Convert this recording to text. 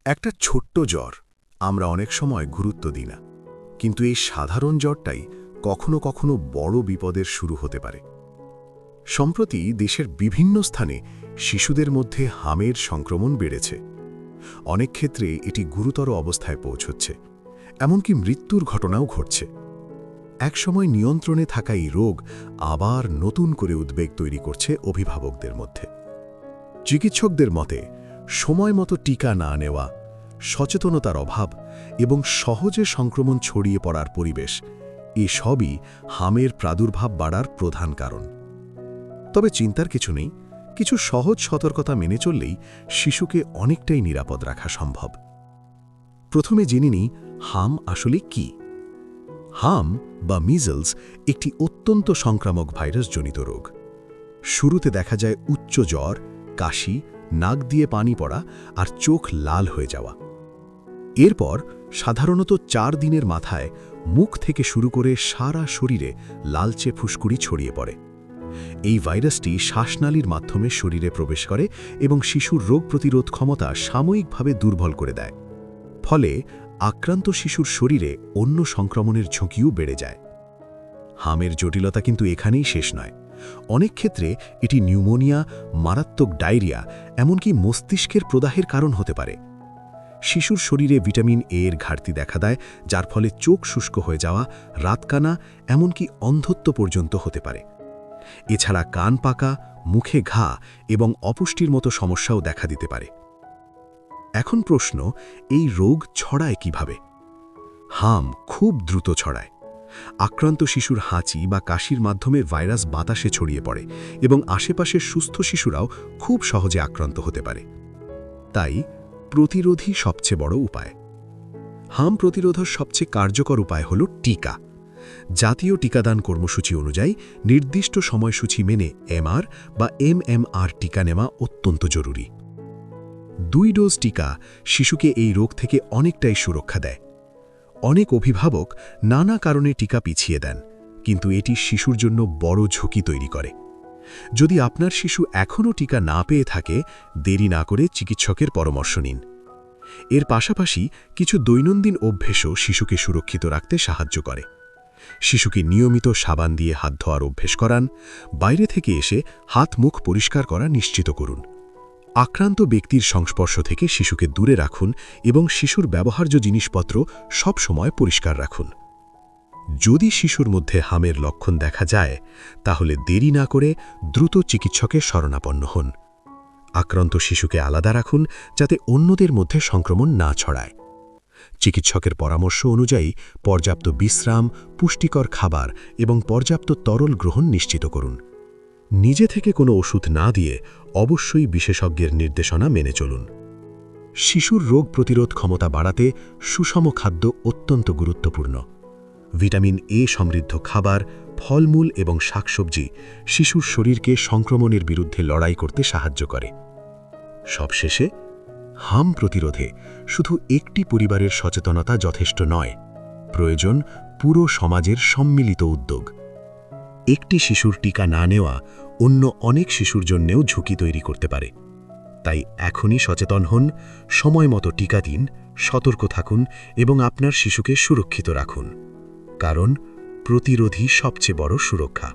একটা ছোট্ট জ্বর আমরা অনেক সময় গুরুত্ব দিই না, কিন্তু এই সাধারণ জ্বরটাই কখনো কখনো বড় বিপদের শুরু হতে পারে। সম্প্রতি দেশের বিভিন্ন স্থানে শিশুদের মধ্যে হামের সংক্রমণ বেড়েছে। অনেক ক্ষেত্রে এটি গুরুতর অবস্থায় পৌঁছচ্ছে, এমনকি মৃত্যুর ঘটনাও ঘটছে। একসময় নিয়ন্ত্রণে থাকা এই রোগ আবার নতুন করে উদ্বেগ তৈরি করছে অভিভাবকদের মধ্যে। চিকিৎসকদের মতে সময় মতো টিকা না নেওয়া, সচেতনতার অভাব এবং সহজে সংক্রমণ ছড়িয়ে পড়ার পরিবেশ এসবই হামের প্রাদুর্ভাব বাড়ার প্রধান কারণ। তবে চিন্তার কিছু নেই, কিছু সহজ সতর্কতা মেনে চললেই শিশুকে অনেকটাই নিরাপদ রাখা সম্ভব। প্রথমে জেনে নিই হাম আসলে কি। হাম বা মিজলস একটি অত্যন্ত সংক্রামক ভাইরাসজনিত রোগ। শুরুতে দেখা যায় উচ্চ জ্বর, কাশি, নাক দিয়ে পানি পড়া আর চোখ লাল হয়ে যাওয়া। এরপর সাধারণত 4 দিনের মাথায় মুখ থেকে শুরু করে সারা শরীরে লালচে ফুসকুড়ি ছড়িয়ে পড়ে। এই ভাইরাসটি শ্বাসনালীর মাধ্যমে শরীরে প্রবেশ করে এবং শিশুর রোগ প্রতিরোধ ক্ষমতা সাময়িকভাবে দুর্বল করে দেয়। ফলে আক্রান্ত শিশুর শরীরে অন্য সংক্রমণের ঝুঁকিও বেড়ে যায়। হামের জটিলতা কিন্তু এখানেই শেষ নয়। অনেক ক্ষেত্রে এটি নিউমোনিয়া, মারাত্মক ডায়রিয়া, এমনকি মস্তিষ্কের প্রদাহের কারণ হতে পারে। শিশুর শরীরে ভিটামিন এ এর ঘাটতি দেখা দেয়, যার ফলে চোখ শুষ্ক হয়ে যাওয়া, রাতকানা, এমনকি অন্ধত্ব পর্যন্ত হতে পারে। এছাড়া কান পাকা, মুখে ঘা এবং অপুষ্টির মতো সমস্যাও দেখা দিতে পারে। এখন প্রশ্ন, এই রোগ ছড়ায় কিভাবে? হাম খুব দ্রুত ছড়ায়। আক্রান্ত শিশুর হাঁচি বা কাশির মাধ্যমে ভাইরাস বাতাসে ছড়িয়ে পড়ে এবং আশেপাশের সুস্থ শিশুরাও খুব সহজে আক্রান্ত হতে পারে। তাই প্রতিরোধই সবচেয়ে বড় উপায়। হাম প্রতিরোধের সবচেয়ে কার্যকর উপায় হল টিকা। জাতীয় টিকাদান কর্মসূচি অনুযায়ী নির্দিষ্ট সময়সূচি মেনে এমআর বা এমএমআর টিকা নেওয়া অত্যন্ত জরুরি। 2 ডোজ টিকা শিশুকে এই রোগ থেকে অনেকটাই সুরক্ষা দেয়। অনেক অভিভাবক নানা কারণে টিকা পিছিয়ে দেন, কিন্তু এটি শিশুর জন্য বড় ঝুঁকি তৈরি করে। যদি আপনার শিশু এখনও টিকা না পেয়ে থাকে, দেরি না করে চিকিৎসকের পরামর্শ নিন। এর পাশাপাশি কিছু দৈনন্দিন অভ্যেসও শিশুকে সুরক্ষিত রাখতে সাহায্য করে। শিশুকে নিয়মিত সাবান দিয়ে হাত ধোয়ার অভ্যেস করান, বাইরে থেকে এসে হাত মুখ পরিষ্কার করা নিশ্চিত করুন। আক্রান্ত ব্যক্তির সংস্পর্শ থেকে শিশুকে দূরে রাখুন এবং শিশুর ব্যবহার্য জিনিসপত্র সব সময় পরিষ্কার রাখুন। যদি শিশুর মধ্যে হামের লক্ষণ দেখা যায়, তাহলে দেরি না করে দ্রুত চিকিৎসকের শরণাপন্ন হন। আক্রান্ত শিশুকে আলাদা রাখুন, যাতে অন্যদের মধ্যে সংক্রমণ না ছড়ায়। চিকিৎসকের পরামর্শ অনুযায়ী পর্যাপ্ত বিশ্রাম, পুষ্টিকর খাবার এবং পর্যাপ্ত তরল গ্রহণ নিশ্চিত করুন। নিজে থেকে কোনো ওষুধ না দিয়ে অবশ্যই বিশেষজ্ঞের নির্দেশনা মেনে চলুন। শিশুর রোগ প্রতিরোধ ক্ষমতা বাড়াতে সুষম খাদ্য অত্যন্ত গুরুত্বপূর্ণ। ভিটামিন এ সমৃদ্ধ খাবার, ফলমূল এবং শাকসবজি শিশুর শরীরকে সংক্রমণের বিরুদ্ধে লড়াই করতে সাহায্য করে। সবশেষে, হাম প্রতিরোধে শুধু একটি পরিবারের সচেতনতা যথেষ্ট নয়, প্রয়োজন পুরো সমাজের সম্মিলিত উদ্যোগ। একটি শিশুর টিকা না নেওয়া অন্য অনেক শিশুর জন্যেও ঝুঁকি তৈরি করতে পারে। তাই এখনই সচেতন হন, সময় মতো টিকা দিন, সতর্ক থাকুন এবং আপনার শিশুকে সুরক্ষিত রাখুন। কারণ প্রতিরোধই সবচেয়ে বড় সুরক্ষা।